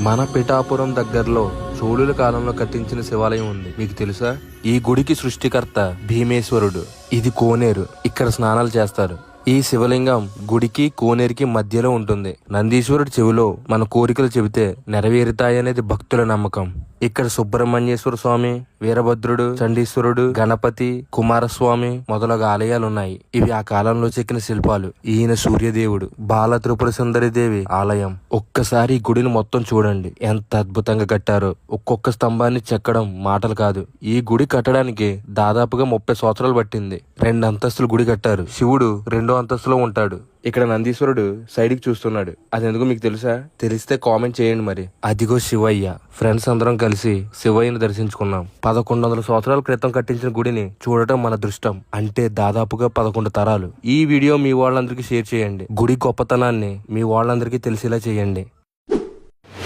మన పిఠాపురం దగ్గరలో చోళుల కాలంలో కట్టించిన శివాలయం ఉంది, మీకు తెలుసా? ఈ గుడికి సృష్టికర్త భీమేశ్వరుడు. ఇది కోనేరు, ఇక్కడ స్నానాలు చేస్తారు. ఈ శివలింగం గుడికి కోనేరుకి మధ్యలో ఉంటుంది. నందీశ్వరుడి చెవిలో మన కోరికలు చెబితే నెరవేరుతాయనేది భక్తుల నమ్మకం. ఇక్కడ సుబ్రహ్మణ్యేశ్వర స్వామి, వీరభద్రుడు, చండీశ్వరుడు, గణపతి, కుమారస్వామి మొదలగు ఆలయాలున్నాయి. ఇవి ఆ కాలంలో చెక్కిన శిల్పాలు. ఈయన సూర్యదేవుడు, బాల త్రిపుర సుందరి దేవి ఆలయం. ఒక్కసారి ఈ గుడిని మొత్తం చూడండి, ఎంత అద్భుతంగా కట్టారో. ఒక్కొక్క స్తంభాన్ని చెక్కడం మాటలు కాదు. ఈ గుడి కట్టడానికి దాదాపుగా 30 సంవత్సరాలు పట్టింది. 2 అంతస్తులు గుడి కట్టారు. శివుడు 2వ అంతస్తులో ఉంటాడు. ఇక్కడ నందీశ్వరుడు సైడ్ కి చూస్తున్నాడు. అది ఎందుకు మీకు తెలుసా? తెలిస్తే కామెంట్ చేయండి. మరి అదిగో శివయ్య. ఫ్రెండ్స్ అందరం కలిసి శివయ్యను దర్శించుకున్నాం. 1100 సంవత్సరాల క్రితం కట్టించిన గుడిని చూడటం మన దృష్టం. అంటే దాదాపుగా 11 తరాలు. ఈ వీడియో మీ వాళ్ళందరికీ షేర్ చేయండి. గుడి గొప్పతనాన్ని మీ వాళ్ళందరికీ తెలిసేలా చేయండి.